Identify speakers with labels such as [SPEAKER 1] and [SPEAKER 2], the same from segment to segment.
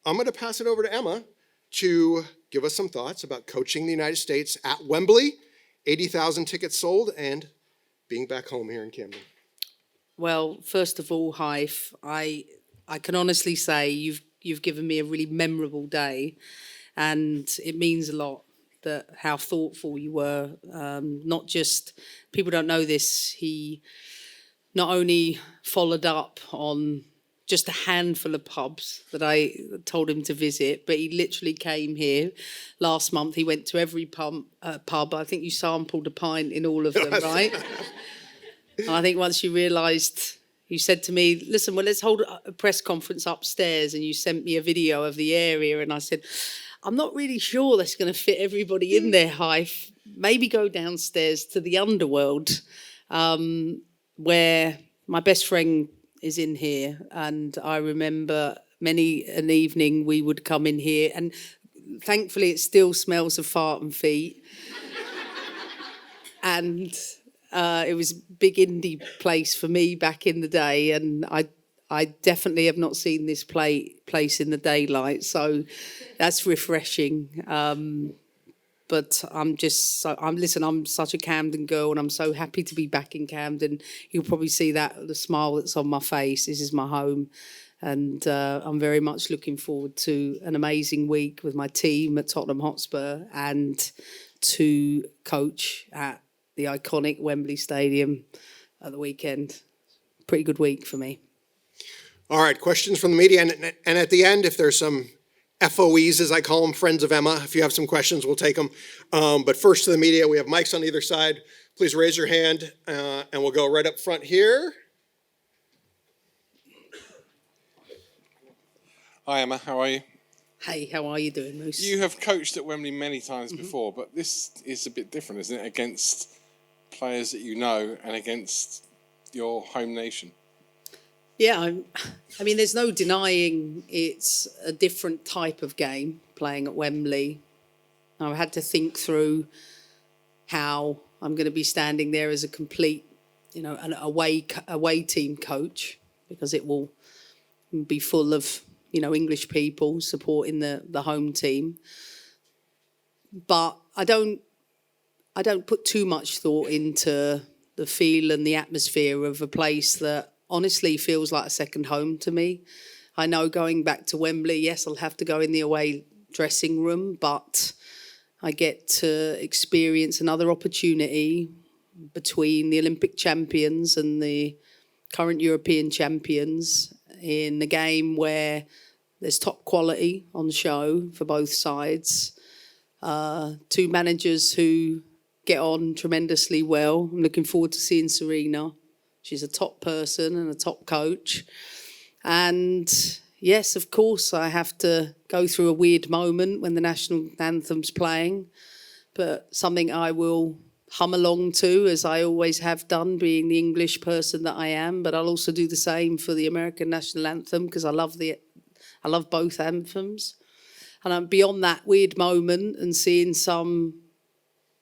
[SPEAKER 1] I'm going to pass it over to Emma to give us some thoughts about coaching the United States at Wembley, 80,000 tickets sold, and being back home here in Camden.
[SPEAKER 2] Well, first of all, Hyfe, I can honestly say you've given me a really memorable day, and it means a lot that how thoughtful you were. Not just, people don't know this, he not only followed up on just a handful of pubs that I told him to visit, but he literally came here last month. He went to every pub. I think you sampled a pint in all of them, right? And I think once you realised, you said to me, listen, well, let's hold a press conference upstairs, and you sent me a video of the area, and I said, I'm not really sure that's going to fit everybody in there, Hyfe. Maybe go downstairs to the underworld, where my best friend is in here. And I remember many an evening we would come in here, and thankfully it still smells of fart and feet. And it was a big indie place for me back in the day, and I definitely have not seen this place in the daylight, so that's refreshing. But I'm such a Camden girl, and I'm so happy to be back in Camden. You'll probably see that, the smile that's on my face. This is my home, and I'm very much looking forward to an amazing week with my team at Tottenham Hotspur and to coach at the iconic Wembley Stadium at the weekend. Pretty good week for me.
[SPEAKER 1] All right, questions from the media. And at the end, if there's some FOEs, as I call them, friends of Emma, if you have some questions, we'll take them. But first to the media, we have mics on either side. Please raise your hand, and we'll go right up front here.
[SPEAKER 3] Hi, Emma. How are you?
[SPEAKER 2] Hey, how are you doing, Moose?
[SPEAKER 3] You have coached at Wembley many times before, but this is a bit different, isn't it, against players that you know and against your home nation?
[SPEAKER 2] Yeah, I mean, there's no denying it's a different type of game playing at Wembley. I've had to think through how I'm going to be standing there as a complete, an away team coach, because it will be full of, English people supporting the home team. But I don't put too much thought into the feel and the atmosphere of a place that honestly feels like a second home to me. I know going back to Wembley, yes, I'll have to go in the away dressing room, but I get to experience another opportunity between the Olympic champions and the current European champions in a game where there's top quality on show for both sides. Two managers who get on tremendously well. I'm looking forward to seeing Serena. She's a top person and a top coach. And yes, of course, I have to go through a weird moment when the national anthem's playing, but something I will hum along to, as I always have done, being the English person that I am. But I'll also do the same for the American national anthem, because I love both anthems. And I'm beyond that weird moment and seeing some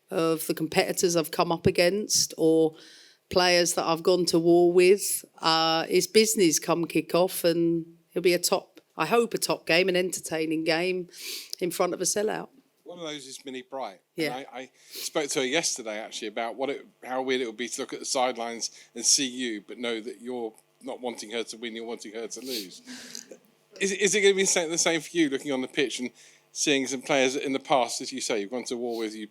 [SPEAKER 2] of the competitors I've come up against or players that I've gone to war with. It's business come kick off, and it'll be a top game, an entertaining game in front of a sellout.
[SPEAKER 3] One of those is Minnie Bright.
[SPEAKER 2] Yeah.
[SPEAKER 3] And I spoke to her yesterday actually about how weird it would be to look at the sidelines and see you, but know that you're not wanting her to win, you're wanting her to lose. Is it going to be the same for you, looking on the pitch and seeing some players in the past, as you say, you've gone to war with, you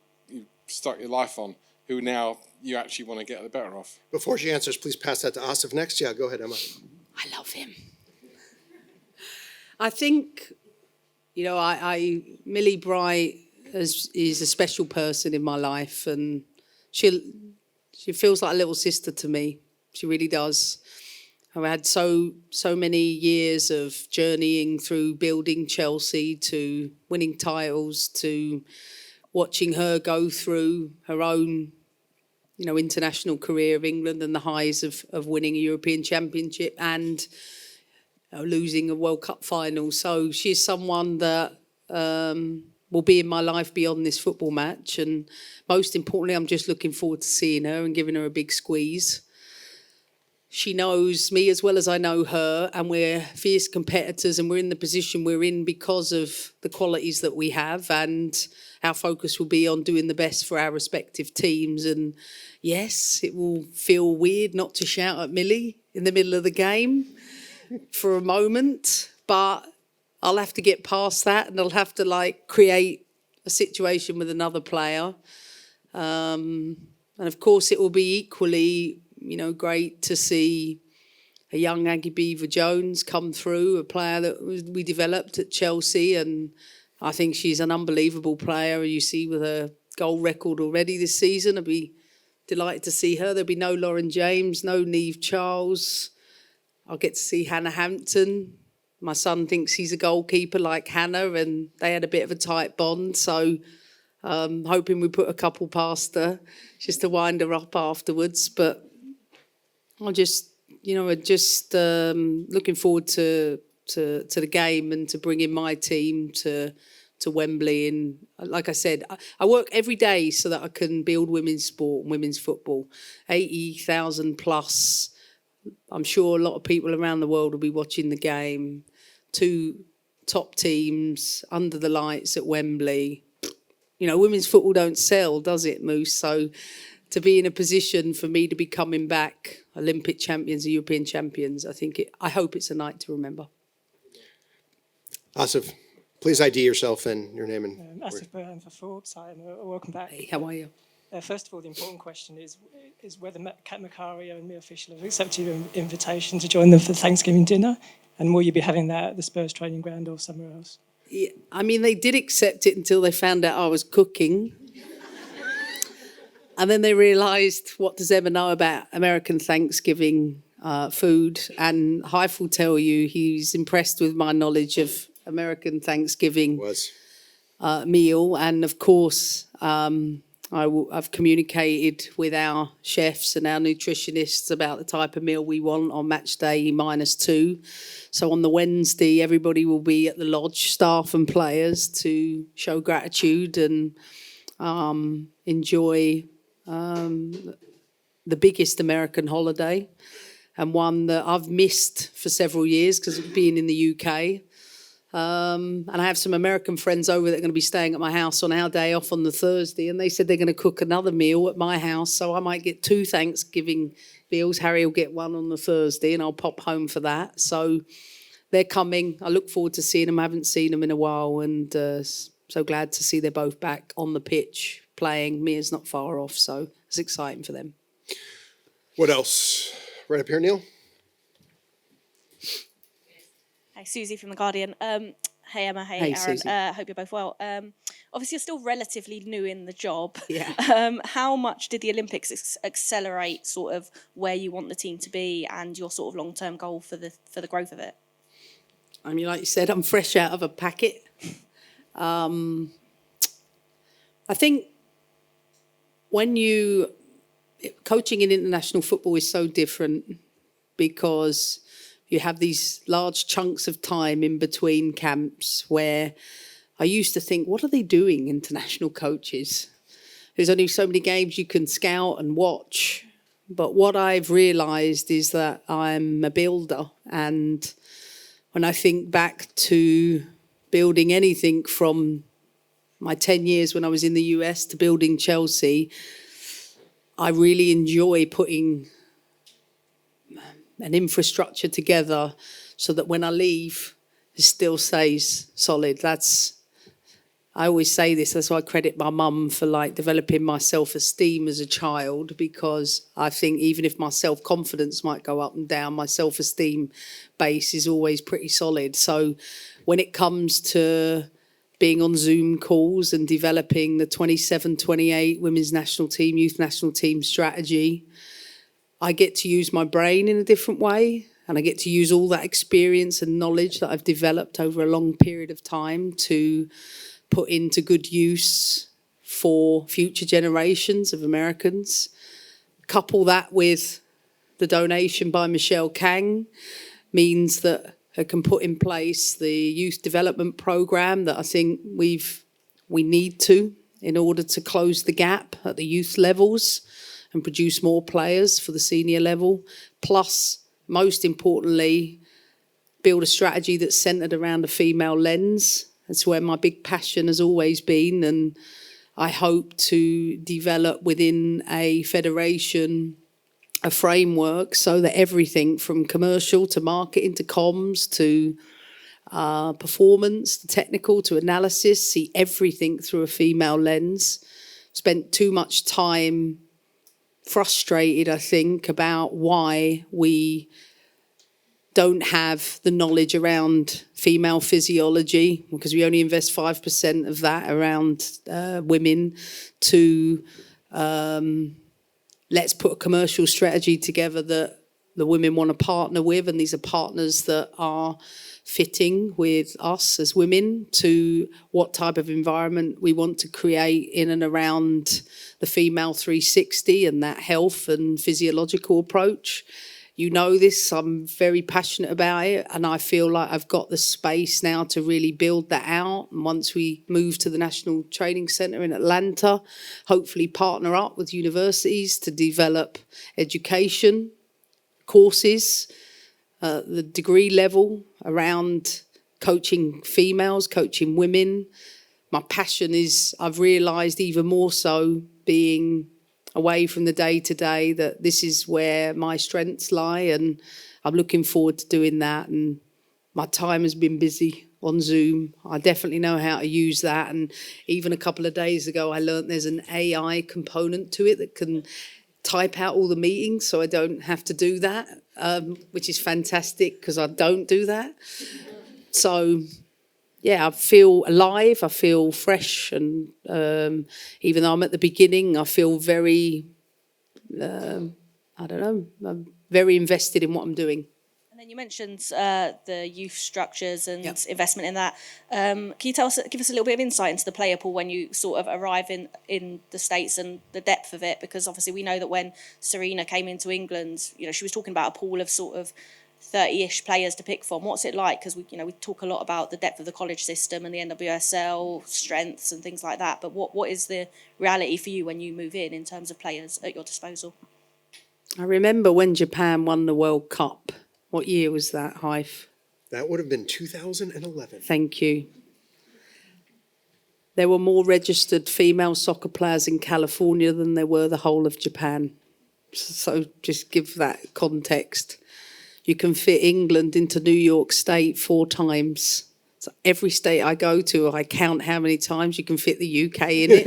[SPEAKER 3] stuck your life on, who now you actually want to get the better of?
[SPEAKER 1] Before she answers, please pass that to Asif next. Yeah, go ahead, Emma.
[SPEAKER 2] I love him. I think, Millie Bright is a special person in my life, and she feels like a little sister to me. She really does. I've had so many years of journeying through building Chelsea to winning titles to watching her go through her own, international career of England and the highs of winning a European Championship and losing a World Cup final. So she's someone that will be in my life beyond this football match. And most importantly, I'm just looking forward to seeing her and giving her a big squeeze. she knows me as well as I know her, and we're fierce competitors, and we're in the position we're in because of the qualities that we have, and our focus will be on doing the best for our respective teams. And yes, it will feel weird not to shout at Millie in the middle of the game for a moment, but I'll have to get past that, and I'll have to create a situation with another player. And of course it will be equally, great to see a young Aggie Beaver-Jones come through, a player that we developed at Chelsea, and I think she's an unbelievable player. You see with her goal record already this season, I'd be delighted to see her. There'll be no Lauren James, no Niamh Charles. I'll get to see Hannah Hampton. My son thinks he's a goalkeeper like Hannah, and they had a bit of a tight bond, so hoping we put a couple past her just to wind her up afterwards. But I'm just looking forward to the game and to bringing my team to Wembley. And like I said, I work every day so that I can build women's sport and women's football. 80,000 plus. I'm sure a lot of people around the world will be watching the game. 2 top teams under the lights at Wembley. Women's football don't sell, does it, Moose? So to be in a position for me to be coming back, Olympic champions, European champions, I hope it's a night to remember.
[SPEAKER 1] Asif, please ID yourself and your name and
[SPEAKER 4] Asif Burhan for Forbes. Hi, and welcome back.
[SPEAKER 2] Hey, how are you?
[SPEAKER 4] First of all, the important question is whether Kat Macario and Mia Fisher have accepted your invitation to join them for Thanksgiving dinner, and will you be having that at the Spurs training ground or somewhere else?
[SPEAKER 2] Yeah, they did accept it until they found out I was cooking. And then they realised, what does Emma know about American Thanksgiving food? And Hyfe will tell you he's impressed with my knowledge of American Thanksgiving meal. And of course, I've communicated with our chefs and our nutritionists about the type of meal we want on match day -2. So on the Wednesday, everybody will be at the lodge, staff and players, to show gratitude and enjoy the biggest American holiday, and one that I've missed for several years because of being in the UK. And I have some American friends over that are going to be staying at my house on our day off on the Thursday, and they said they're going to cook another meal at my house, so I might get 2 Thanksgiving meals. Harry will get one on the Thursday, and I'll pop home for that. So they're coming. I look forward to seeing them. I haven't seen them in a while, and so glad to see they're both back on the pitch playing. Mia's not far off, so it's exciting for them.
[SPEAKER 1] what else? Right up here, Neil.
[SPEAKER 5] Hi, Susie from The Guardian. Hey, Emma. Hey,
[SPEAKER 2] Hey,
[SPEAKER 5] Aaron.
[SPEAKER 2] Susie.
[SPEAKER 5] Hope you're both well. Obviously, you're still relatively new in the job.
[SPEAKER 2] Yeah.
[SPEAKER 5] How much did the Olympics accelerate sort of where you want the team to be and your sort of long-term goal for the growth of it?
[SPEAKER 2] Like you said, I'm fresh out of a packet. I think coaching in international football is so different because you have these large chunks of time in between camps where I used to think, what are they doing, international coaches? There's only so many games you can scout and watch. But what I've realised is that I'm a builder. And when I think back to building anything from my 10 years when I was in the US to building Chelsea, I really enjoy putting an infrastructure together so that when I leave, it still stays solid. I always say this, that's why I credit my mum for developing my self-esteem as a child, because I think even if my self-confidence might go up and down, my self-esteem base is always pretty solid. So when it comes to being on Zoom calls and developing the 27-28 women's national team, youth national team strategy, I get to use my brain in a different way, and I get to use all that experience and knowledge that I've developed over a long period of time to put into good use for future generations of Americans. Couple that with the donation by Michelle Kang means that I can put in place the youth development program that I think we need to in order to close the gap at the youth levels and produce more players for the senior level. Plus, most importantly, build a strategy that's centred around a female lens. That's where my big passion has always been, and I hope to develop within a federation a framework so that everything from commercial to marketing to comms to performance to technical to analysis, see everything through a female lens. Spent too much time frustrated, I think, about why we don't have the knowledge around female physiology, because we only invest 5% of that around women, to let's put a commercial strategy together that the women want to partner with, and these are partners that are fitting with us as women, to what type of environment we want to create in and around the female 360 and that health and physiological approach. You know this, I'm very passionate about it, and I feel like I've got the space now to really build that out. And once we move to the National Training Centre in Atlanta, hopefully partner up with universities to develop education courses, the degree level around coaching females, coaching women. My passion is, I've realised even more so being away from the day-to-day, that this is where my strengths lie, and I'm looking forward to doing that. And my time has been busy on Zoom. I definitely know how to use that, and even a couple of days ago I learned there's an AI component to it that can type out all the meetings so I don't have to do that, which is fantastic because I don't do that. So yeah, I feel alive, I feel fresh, and even though I'm at the beginning, I feel very, I'm very invested in what I'm doing.
[SPEAKER 5] And then you mentioned the youth structures and investment in that. Can you give us a little bit of insight into the player pool when you sort of arrive in the States and the depth of it? Because obviously we know that when Serena came into England, you know, she was talking about a pool of sort of 30-ish players to pick from. What's it like? Because we talk a lot about the depth of the college system and the NWSL strengths and things like that. But what is the reality for you when you move in terms of players at your disposal?
[SPEAKER 2] I remember when Japan won the World Cup. What year was that, Hyfe?
[SPEAKER 1] That would have been 2011.
[SPEAKER 2] Thank you. There were more registered female soccer players in California than there were the whole of Japan. So just give that context. You can fit England into New York State 4 times. So every state I go to, I count how many times you can fit the UK in it.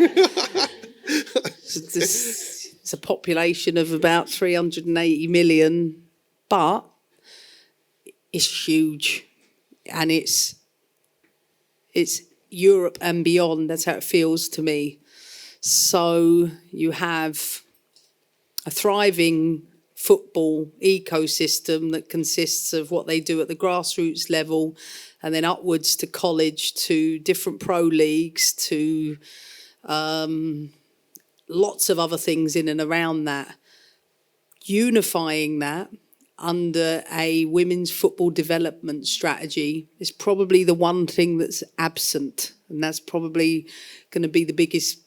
[SPEAKER 2] It's a population of about 380 million, but it's huge, and it's Europe and beyond. That's how it feels to me. So you have a thriving football ecosystem that consists of what they do at the grassroots level, and then upwards to college, to different pro leagues, to lots of other things in and around that. Unifying that under a women's football development strategy is probably the one thing that's absent, and that's probably going to be the biggest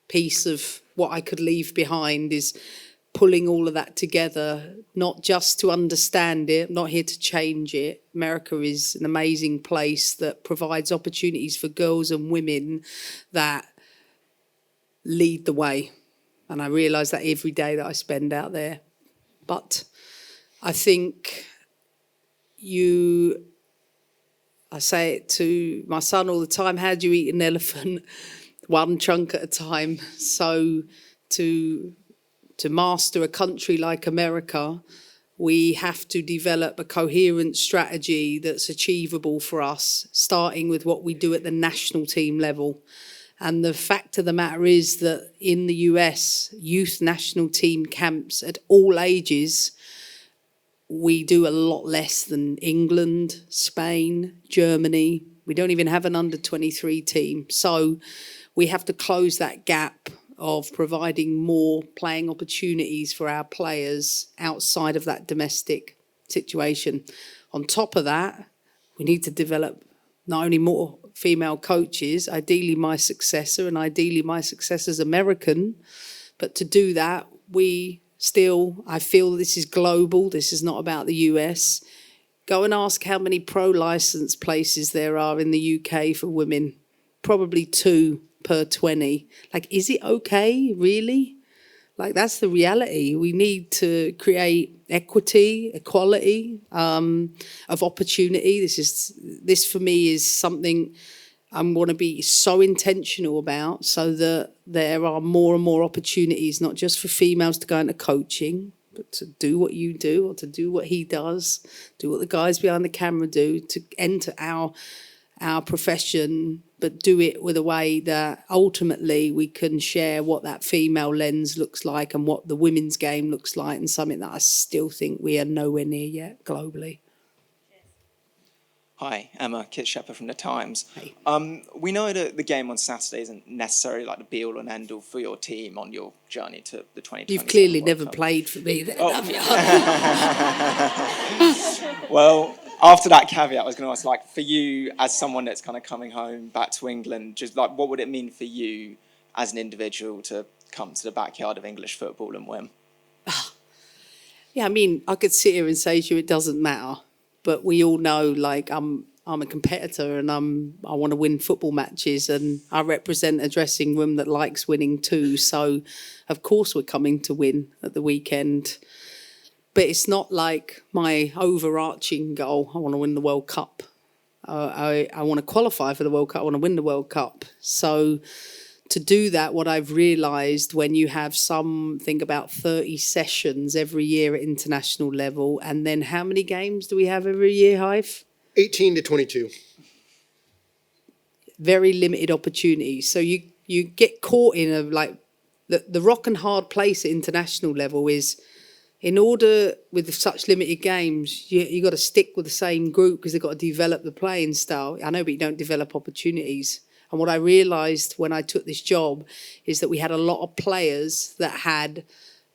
[SPEAKER 2] piece of what I could leave behind, is pulling all of that together, not just to understand it. I'm not here to change it. America is an amazing place that provides opportunities for girls and women that lead the way, and I realise that every day that I spend out there. But I think I say it to my son all the time, how do you eat an elephant? One chunk at a time. So to master a country like America, we have to develop a coherent strategy that's achievable for us, starting with what we do at the national team level. And the fact of the matter is that in the US, youth national team camps at all ages, we do a lot less than England, Spain, Germany. We don't even have an under-23 team. So we have to close that gap of providing more playing opportunities for our players outside of that domestic situation. On top of that, we need to develop not only more female coaches, ideally my successor, and ideally my successor's American, but to do that, I feel this is global. This is not about the US. Go and ask how many pro-licensed places there are in the UK for women. Probably 2 per 20. Like, is it okay, really? Like, that's the reality. We need to create equity, equality of opportunity. This for me is something I want to be so intentional about, so that there are more and more opportunities, not just for females to go into coaching, but to do what you do, or to do what he does, do what the guys behind the camera do, to enter our profession, but do it with a way that ultimately we can share what that female lens looks like and what the women's game looks like, and something that I still think we are nowhere near yet globally.
[SPEAKER 6] Hi, Emma, Kit Shepherd from The Times.
[SPEAKER 2] Hey.
[SPEAKER 6] We know that the game on Saturday isn't necessarily like the be-all and end-all for your team on your journey to the 2020.
[SPEAKER 2] You've clearly never played for me then, have you?
[SPEAKER 6] Well, after that caveat, I was going to ask, like, for you as someone that's kind of coming home back to England, just like, what would it mean for you as an individual to come to the backyard of English football and win?
[SPEAKER 2] Yeah, I mean, I could sit here and say to you it doesn't matter, but we all know, like, I'm a competitor, and I want to win football matches, and I represent a dressing room that likes winning too. So, of course, we're coming to win at the weekend. But it's not like my overarching goal. I want to win the World Cup. I want to qualify for the World Cup. I want to win the World Cup. So to do that, what I've realised, when you have something about 30 sessions every year at international level, and then how many games do we have every year, Hive?
[SPEAKER 1] 18 to 22.
[SPEAKER 2] Very limited opportunities. So you get caught in a, like, the rock and hard place at international level is, in order, with such limited games, you got to stick with the same group because they've got to develop the playing style. I know, but you don't develop opportunities. And what I realised when I took this job is that we had a lot of players that had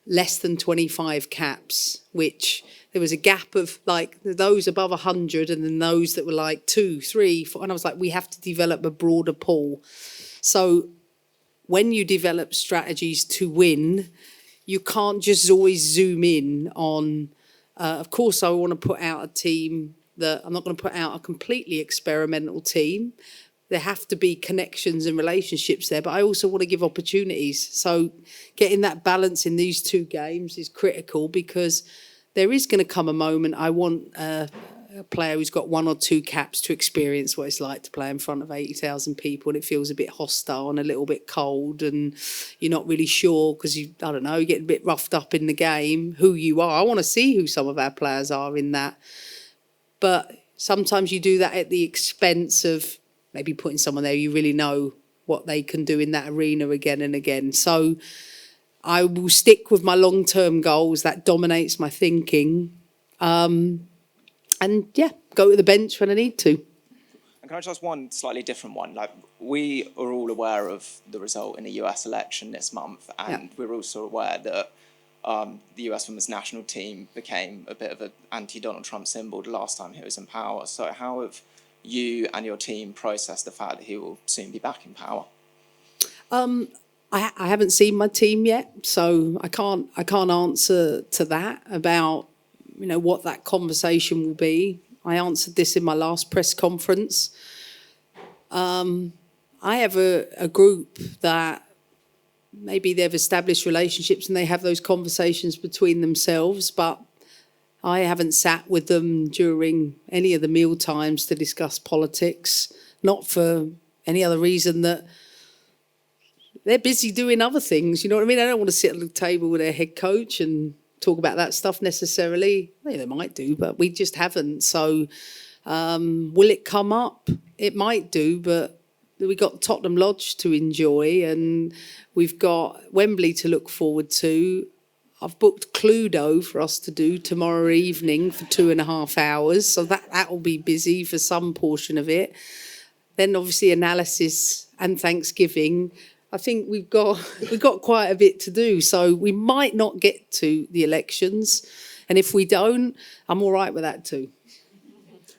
[SPEAKER 2] less than 25 caps, which there was a gap of like those above 100 and then those that were like 2, 3, 4. And I was like, we have to develop a broader pool. So when you develop strategies to win, you can't just always zoom in on, of course, I want to put out a team that, I'm not going to put out a completely experimental team. There have to be connections and relationships there, but I also want to give opportunities. So getting that balance in these two games is critical, because there is going to come a moment I want a player who's got 1 or 2 caps to experience what it's like to play in front of 80,000 people, and it feels a bit hostile and a little bit cold, and you're not really sure because you get a bit roughed up in the game who you are. I want to see who some of our players are in that. But sometimes you do that at the expense of maybe putting someone there you really know what they can do in that arena again and again. So I will stick with my long-term goals. That dominates my thinking. And yeah, go to the bench when I need to.
[SPEAKER 6] And can I just ask one slightly different one? Like, we are all aware of the result in the US election this month, and we're also aware that the US Women's National Team became a bit of an anti-Donald Trump symbol the last time he was in power. So how have you and your team processed the fact that he will soon be back in power?
[SPEAKER 2] I haven't seen my team yet, so I can't answer to that about what that conversation will be. I answered this in my last press conference. I have a group that maybe they've established relationships and they have those conversations between themselves, but I haven't sat with them during any of the meal times to discuss politics, not for any other reason that they're busy doing other things. You know what I mean? I don't want to sit at the table with their head coach and talk about that stuff necessarily. Maybe they might do, but we just haven't. So will it come up? It might do, but we've got Tottenham Lodge to enjoy, and we've got Wembley to look forward to. I've booked Cluedo for us to do tomorrow evening for 2.5 hours, so that will be busy for some portion of it. Then obviously analysis and Thanksgiving. I think we've got quite a bit to do, so we might not get to the elections, and if we don't, I'm all right with that too.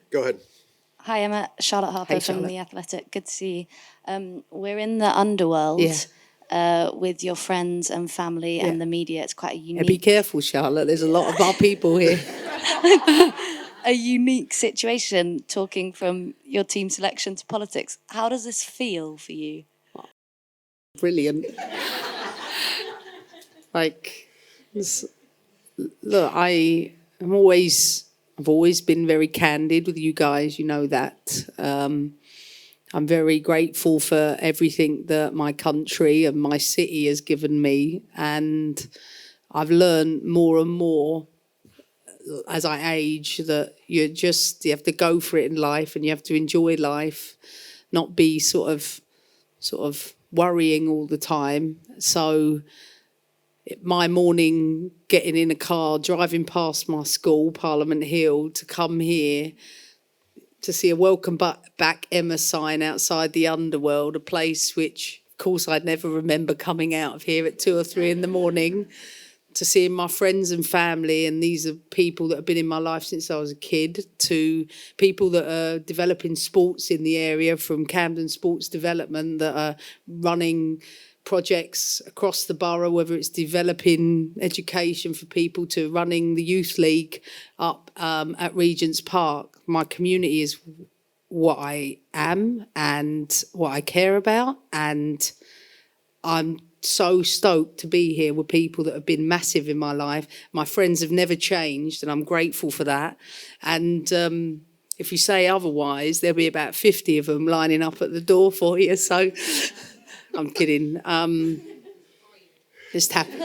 [SPEAKER 1] Go ahead.
[SPEAKER 7] Hi, I'm Charlotte Harper
[SPEAKER 2] Hey,
[SPEAKER 7] from
[SPEAKER 2] Charlotte.
[SPEAKER 7] The Athletic. Good to see you. We're in the underworld.
[SPEAKER 2] Yeah.
[SPEAKER 7] with your friends and family and the media. It's quite a
[SPEAKER 2] Yeah, be
[SPEAKER 7] unique,
[SPEAKER 2] careful, Charlotte. There's a lot of our people here.
[SPEAKER 7] a unique situation talking from your team selection to politics. How does this feel for you?
[SPEAKER 2] Brilliant. Like, look, I've always been very candid with you guys. You know that. I'm very grateful for everything that my country and my city has given me, and I've learned more and more as I age that you have to go for it in life, and you have to enjoy life, not be sort of worrying all the time. So my morning, getting in a car, driving past my school, Parliament Hill, to come here to see a welcome back Emma sign outside the Underworld, a place which, of course, I'd never remember coming out of here at 2 or 3 in the morning, to seeing my friends and family, and these are people that have been in my life since I was a kid, to people that are developing sports in the area, from Camden Sports Development, that are running projects across the borough, whether it's developing education for people, to running the youth league up at Regent's Park. My community is what I am and what I care about, and I'm so stoked to be here with people that have been massive in my life. My friends have never changed, and I'm grateful for that. And if you say otherwise, there'll be about 50 of them lining up at the door for you. So I'm kidding. Just happy.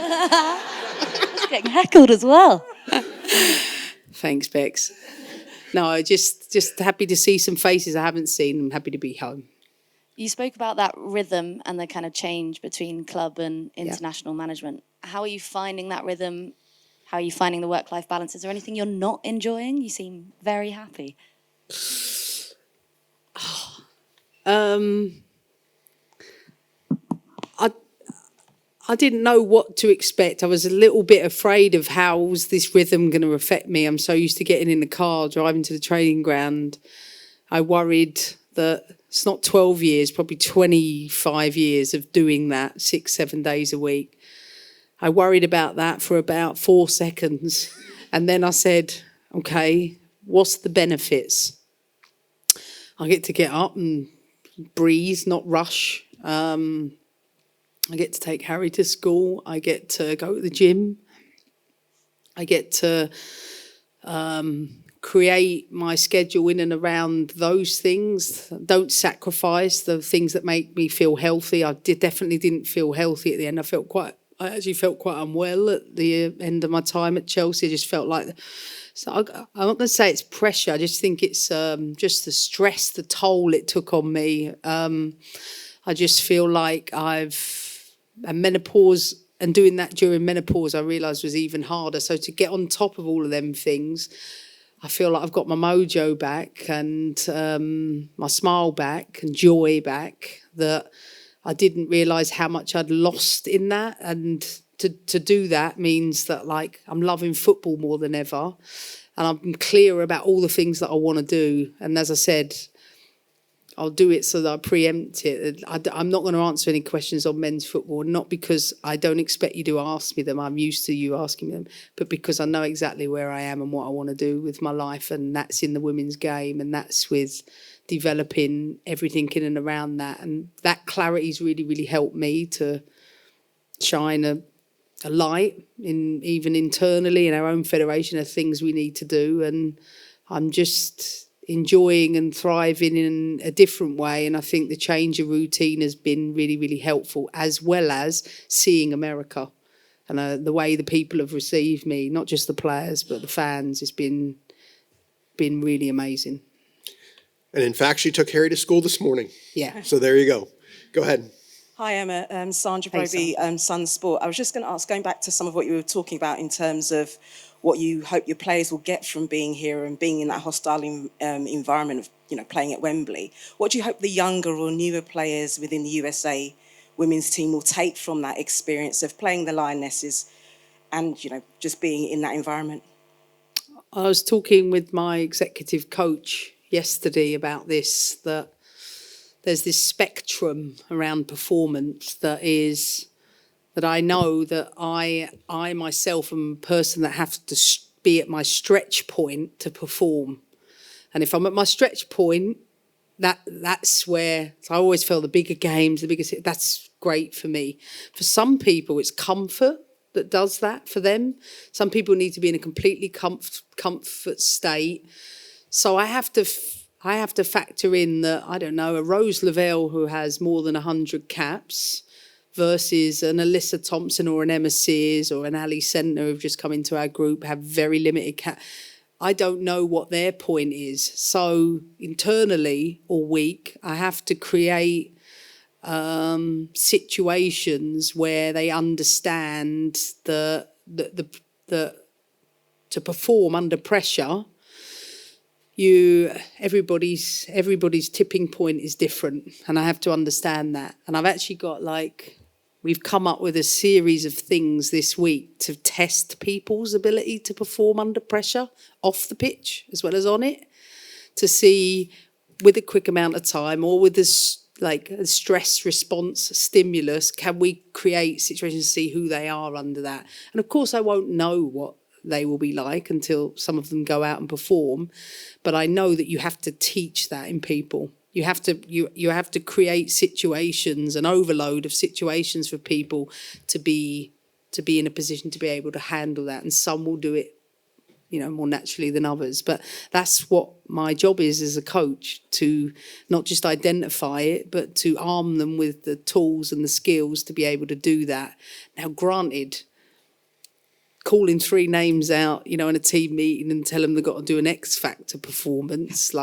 [SPEAKER 7] Getting heckled as well.
[SPEAKER 2] Thanks, Bex. No, just happy to see some faces I haven't seen. I'm happy to be home.
[SPEAKER 7] You spoke about that rhythm and the kind of change between club and international management. How are you finding that rhythm? How are you finding the work-life balance? Is there anything you're not enjoying? You seem very happy.
[SPEAKER 2] I didn't know what to expect. I was a little bit afraid of how's this rhythm going to affect me. I'm so used to getting in the car, driving to the training ground. I worried that it's not 12 years, probably 25 years of doing that 6-7 days a week. I worried about that for about 4 seconds. And then I said, okay, what's the benefits? I get to get up and breathe, not rush. I get to take Harry to school. I get to go to the gym. I get to create my schedule in and around those things. Don't sacrifice the things that make me feel healthy. I definitely didn't feel healthy at the end. I actually felt quite unwell at the end of my time at Chelsea. I just felt like, so I'm not going to say it's pressure. I just think it's just the stress, the toll it took on me. I just feel like and menopause, and doing that during menopause, I realised was even harder. So to get on top of all of them things, I feel like I've got my mojo back and my smile back and joy back, that I didn't realise how much I'd lost in that. And to do that means that, like, I'm loving football more than ever, and I'm clear about all the things that I want to do. And as I said, I'll do it so that I preempt it. I'm not going to answer any questions on men's football, not because I don't expect you to ask me them. I'm used to you asking them, but because I know exactly where I am and what I want to do with my life, and that's in the women's game, and that's with developing everything in and around that. And that clarity's really, really helped me to shine a light even internally in our own federation of things we need to do. And I'm just enjoying and thriving in a different way, and I think the change of routine has been really, really helpful, as well as seeing America and the way the people have received me, not just the players but the fans. It's been really amazing.
[SPEAKER 1] And in fact, she took Harry to school this morning.
[SPEAKER 2] Yeah.
[SPEAKER 1] So there you go. Go ahead.
[SPEAKER 8] Hi, Emma. Sandra
[SPEAKER 2] Hey,
[SPEAKER 8] Broby, Sun Sport. I was just going to ask, going back to some of what you were talking about in terms of what you hope your players will get from being here and being in that hostile environment of, playing at Wembley. What do you hope the younger or newer players within the USA women's team will take from that experience of playing the Lionesses and, just being in that environment?
[SPEAKER 2] I was talking with my executive coach yesterday about this, that there's this spectrum around performance that I know that I myself am a person that have to be at my stretch point to perform. And if I'm at my stretch point, that's where, so I always feel the bigger games, that's great for me. For some people, it's comfort that does that for them. Some people need to be in a completely comfort state. So I have to factor in that, I don't know, a Rose Lavelle who has more than 100 caps versus an Alyssa Thompson or an Emma Sears or an Ali Sentner who've just come into our group, have very limited caps. I don't know what their point is. So internally all week, I have to create situations where they understand the to perform under pressure. Everybody's tipping point is different, and I have to understand that. And I've actually got we've come up with a series of things this week to test people's ability to perform under pressure, off the pitch as well as on it, to see with a quick amount of time or with this a stress response stimulus, can we create situations to see who they are under that? And of course I won't know what they will be like until some of them go out and perform, but I know that you have to teach that in people. You have to create situations, an overload of situations for people to be in a position to be able to handle that. And some will do it, more naturally than others. But that's what my job is as a coach, to not just identify it, but to arm them with the tools and the skills to be able to do that. Now, granted, calling 3 names out, in a team meeting and tell them they've got to do an X Factor performance,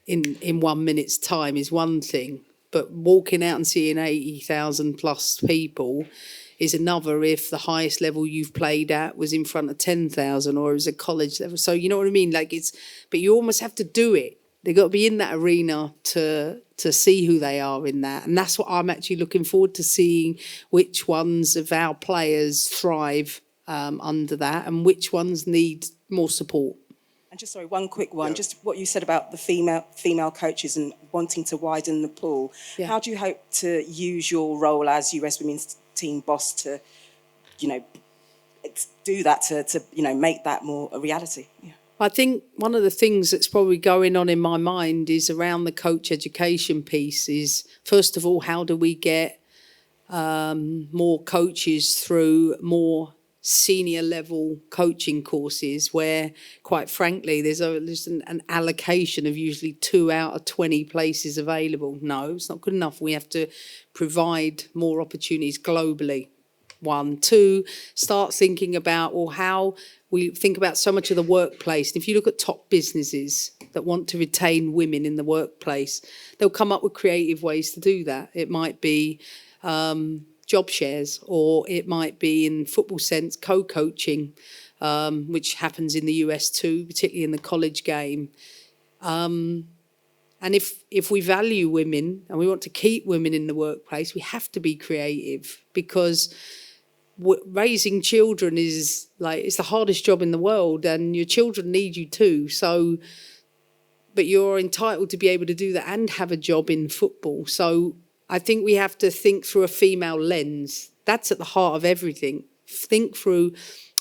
[SPEAKER 2] in 1 minute's time is one thing, but walking out and seeing 80,000 plus people is another if the highest level you've played at was in front of 10,000 or it was a college level. So you know what I mean? But you almost have to do it. They've got to be in that arena to see who they are in that. And that's what I'm actually looking forward to seeing, which ones of our players thrive under that and which ones need more support.
[SPEAKER 8] And just one quick one, just what you said about the female coaches and wanting to widen the pool. Yeah. How do you hope to use your role as US Women's team boss to, do that to make that more a reality? Yeah.
[SPEAKER 2] I think one of the things that's probably going on in my mind is around the coach education piece is, first of all, how do we get more coaches through more senior level coaching courses where, quite frankly, there's an allocation of usually 2 out of 20 places available. No, it's not good enough. We have to provide more opportunities globally. 1, 2, start thinking about, how we think about so much of the workplace. And if you look at top businesses that want to retain women in the workplace, they'll come up with creative ways to do that. It might be job shares, or it might be, in football sense, co-coaching, which happens in the US too, particularly in the college game. And if we value women and we want to keep women in the workplace, we have to be creative, because raising children is it's the hardest job in the world, and your children need you too. So, but you're entitled to be able to do that and have a job in football. So I think we have to think through a female lens. That's at the heart of everything. Think through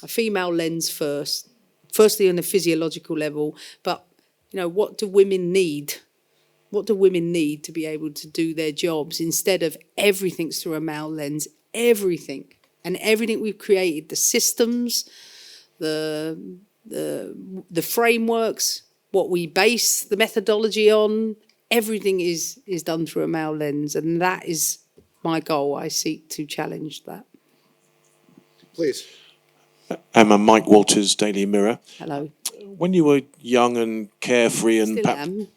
[SPEAKER 2] a female lens firstly on a physiological level, but what do women need? What do women need to be able to do their jobs, instead of everything's through a male lens? Everything we've created, the systems, the frameworks, what we base the methodology on, everything is done through a male lens, and that is my goal. I seek to challenge that.
[SPEAKER 1] Please.
[SPEAKER 9] I'm Mike Walters, Daily Mirror.
[SPEAKER 2] Hello.
[SPEAKER 9] When you were young and carefree and
[SPEAKER 2] Still am.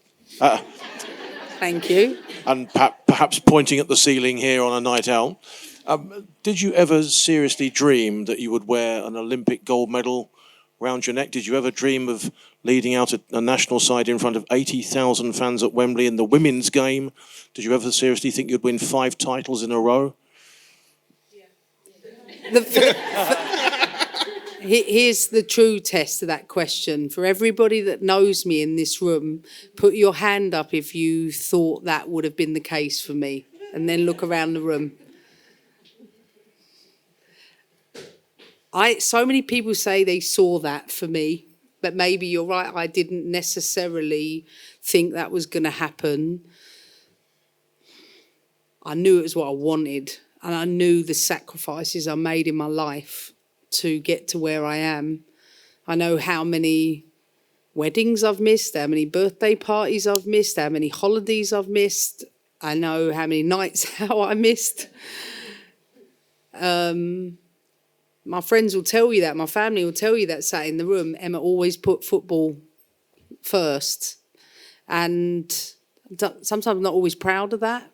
[SPEAKER 2] Thank you.
[SPEAKER 9] And perhaps pointing at the ceiling here on a night out, did you ever seriously dream that you would wear an Olympic gold medal round your neck? Did you ever dream of leading out a national side in front of 80,000 fans at Wembley in the women's game? Did you ever seriously think you'd win 5 titles in a row?
[SPEAKER 2] Here's the true test of that question. For everybody that knows me in this room, put your hand up if you thought that would have been the case for me, and then look around the room. So many people say they saw that for me, but maybe you're right. I didn't necessarily think that was going to happen. I knew it was what I wanted, and I knew the sacrifices I made in my life to get to where I am. I know how many weddings I've missed, how many birthday parties I've missed, how many holidays I've missed. I know how many nights out I missed. My friends will tell you that, my family will tell you that, sat in the room. Emma always put football first. And sometimes I'm not always proud of that.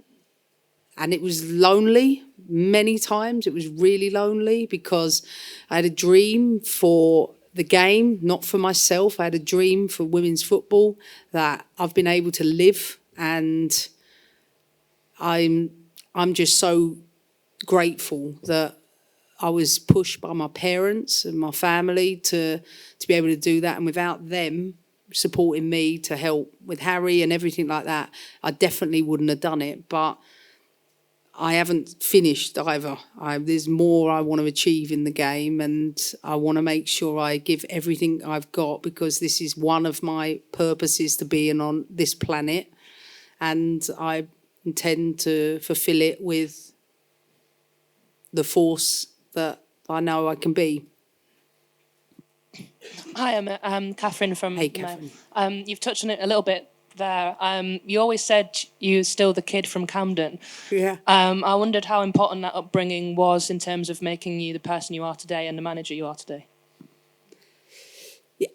[SPEAKER 2] And it was lonely, many times. It was really lonely because I had a dream for the game, not for myself. I had a dream for women's football that I've been able to live. And I'm just so grateful that I was pushed by my parents and my family to be able to do that. And without them supporting me to help with Harry and everything like that, I definitely wouldn't have done it. But I haven't finished either. There's more I want to achieve in the game, and I want to make sure I give everything I've got, because this is one of my purposes to being on this planet, and I intend to fulfill it with the force that I know I can be.
[SPEAKER 10] Hi, I'm Catherine from.
[SPEAKER 2] Hey, Catherine.
[SPEAKER 10] You've touched on it a little bit there. You always said you're still the kid from Camden.
[SPEAKER 2] Yeah.
[SPEAKER 10] I wondered how important that upbringing was in terms of making you the person you are today and the manager you are today.
[SPEAKER 2] Yeah.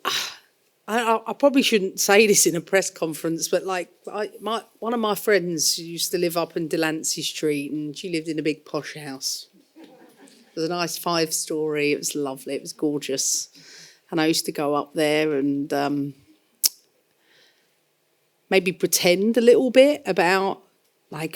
[SPEAKER 2] I probably shouldn't say this in a press conference, but one of my friends used to live up in Delancey Street, and she lived in a big posh house. It was a nice 5-story. It was lovely. It was gorgeous. And I used to go up there and maybe pretend a little bit about, maybe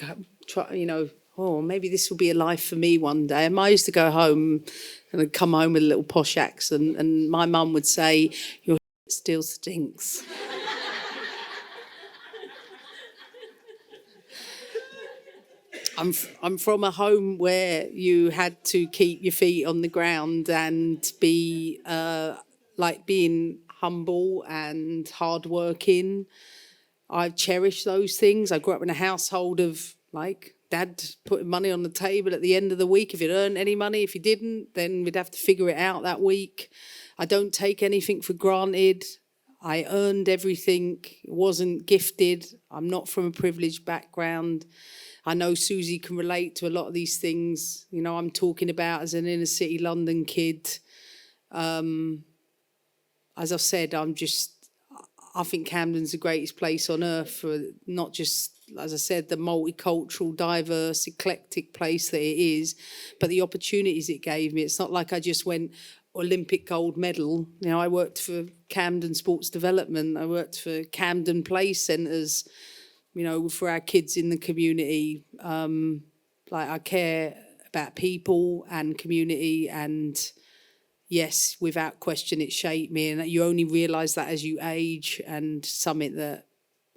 [SPEAKER 2] this will be a life for me one day. And I used to go home and I'd come home with a little posh accent, and my mum would say, "Your still stinks." I'm from a home where you had to keep your feet on the ground and be being humble and hardworking. I cherish those things. I grew up in a household of Dad putting money on the table at the end of the week if you'd earned any money. If you didn't, then we'd have to figure it out that week. I don't take anything for granted. I earned everything. Wasn't gifted. I'm not from a privileged background. I know Susie can relate to a lot of these things. I'm talking about as an inner city London kid. As I've said, I think Camden's the greatest place on earth for not just, as I said, the multicultural, diverse, eclectic place that it is, but the opportunities it gave me. It's not like I just went Olympic gold medal. I worked for Camden Sports Development. I worked for Camden Play Centres, for our kids in the community. I care about people and community, and yes, without question, it shaped me, and you only realise that as you age. And something that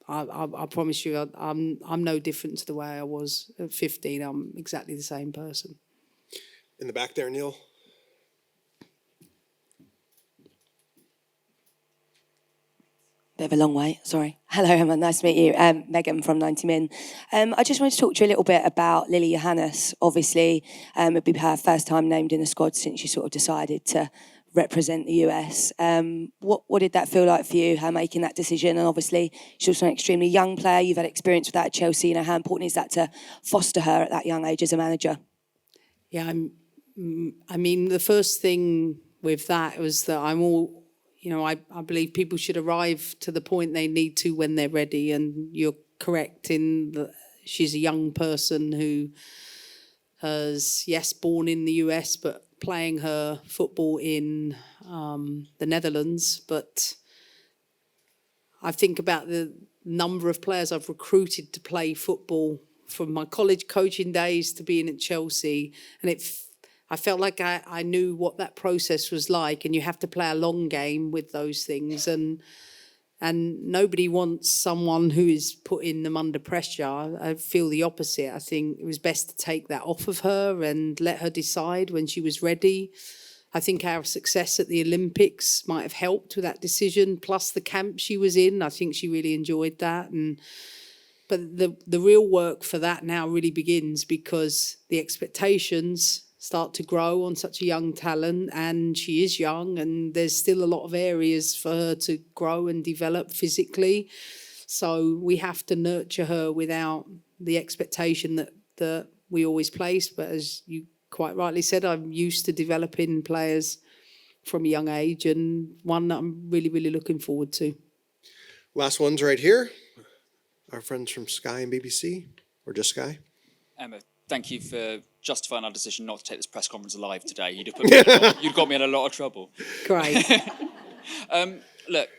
[SPEAKER 2] I promise you, I'm no different to the way I was at 15. I'm exactly the same person.
[SPEAKER 1] In the back there, Neil.
[SPEAKER 11] Bit of a long way, sorry. Hello, Emma, nice to meet you. Megan from 90 Min. I just wanted to talk to you a little bit about Lily Johannes. Obviously, it'd be her first time named in the squad since you sort of decided to represent the US. What did that feel like for you, her making that decision? And obviously, she's also an extremely young player. You've had experience with that at Chelsea. How important is that to foster her at that young age as a manager?
[SPEAKER 2] Yeah, the first thing with that was that I believe people should arrive to the point they need to when they're ready. And you're correct in that she's a young person who has, yes, born in the US, but playing her football in the Netherlands. But I think about the number of players I've recruited to play football from my college coaching days to being at Chelsea. And I felt like I knew what that process was like, and you have to play a long game with those things, and nobody wants someone who is putting them under pressure. I feel the opposite. I think it was best to take that off of her and let her decide when she was ready. I think our success at the Olympics might have helped with that decision, plus the camp she was in. I think she really enjoyed that. But the real work for that now really begins, because the expectations start to grow on such a young talent, and she is young, and there's still a lot of areas for her to grow and develop physically. So we have to nurture her without the expectation that we always place. But as you quite rightly said, I'm used to developing players from a young age, and one that I'm really, really looking forward to.
[SPEAKER 1] Last one's right here. Our friends from Sky and BBC, or just Sky.
[SPEAKER 12] Emma, thank you for justifying our decision not to take this press conference live today. You'd got me in a lot of trouble.
[SPEAKER 2] Great.
[SPEAKER 12] Look,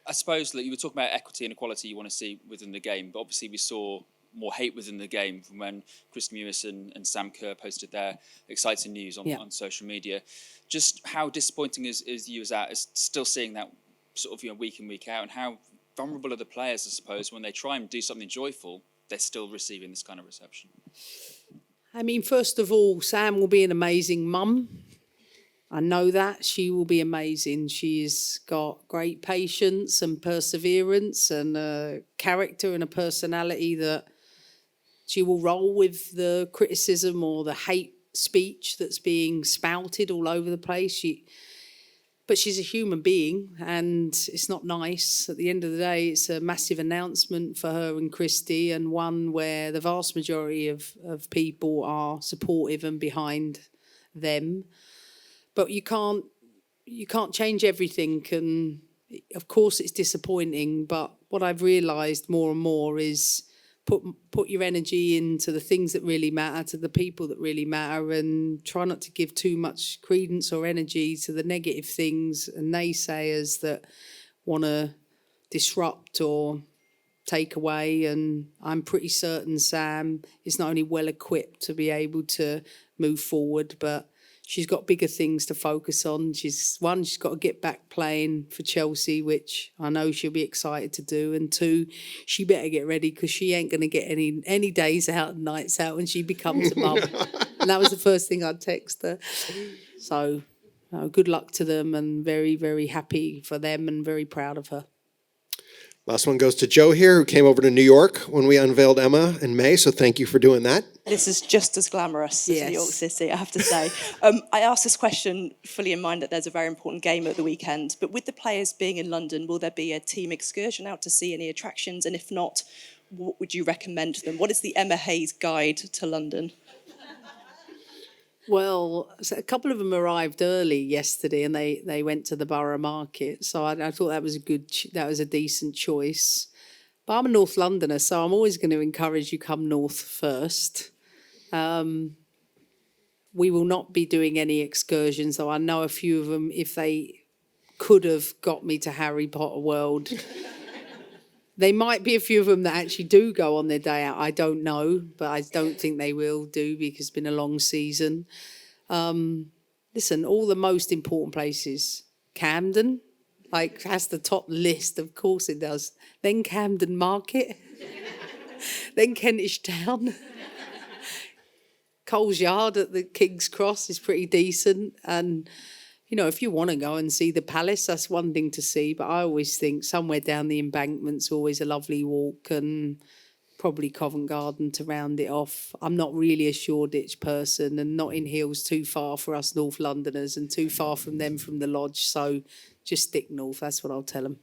[SPEAKER 12] I suppose that you were talking about equity and equality you want to see within the game, but obviously we saw more hate within the game from when Chris Mewis and Sam Kerr posted their exciting news on social media. Just how disappointing is you as that, is still seeing that sort of week in, week out, and how vulnerable are the players, I suppose, when they try and do something joyful, they're still receiving this kind of reception?
[SPEAKER 2] I mean, first of all, Sam will be an amazing mum. I know that. She will be amazing. She's got great patience and perseverance and a character and a personality that she will roll with the criticism or the hate speech that's being spouted all over the place. But she's a human being, and it's not nice. At the end of the day, it's a massive announcement for her and Christy, and one where the vast majority of people are supportive and behind them. But you can't change everything, and of course it's disappointing. But what I've realised more and more is put your energy into the things that really matter, to the people that really matter, and try not to give too much credence or energy to the negative things and naysayers that want to disrupt or take away. And I'm pretty certain Sam is not only well equipped to be able to move forward, but she's got bigger things to focus on. She's got to get back playing for Chelsea, which I know she'll be excited to do. And two, she better get ready, because she ain't going to get any days out and nights out when she becomes a mum. And that was the first thing I'd text her. So good luck to them, and very, very happy for them and very proud of her.
[SPEAKER 1] Last one goes to Joe here, who came over to New York when we unveiled Emma in May. So thank you for doing that.
[SPEAKER 8] This is just as glamorous as New York City, I have to say. I asked this question fully in mind that there's a very important game at the weekend. But with the players being in London, will there be a team excursion out to see any attractions? And if not, what would you recommend to them? What is the Emma Hayes guide to London?
[SPEAKER 2] Well, so a couple of them arrived early yesterday, and they went to the Borough Market. So I thought that was a decent choice. But I'm a North Londoner, so I'm always going to encourage you come north first. We will not be doing any excursions, though I know a few of them, if they could have got me to Harry Potter World. There might be a few of them that actually do go on their day out. I don't know, but I don't think they will do, because it's been a long season. Listen, all the most important places. Camden, has the top list, of course it does. Then Camden Market. Then Kentish Town. Coles Yard at the King's Cross is pretty decent. And if you want to go and see the palace, that's one thing to see. But I always think somewhere down the embankment's always a lovely walk, and probably Covent Garden to round it off. I'm not really a Shoreditch person, and Notting Hill's too far for us North Londoners and too far from them from the lodge. So just stick north. That's what I'll tell them.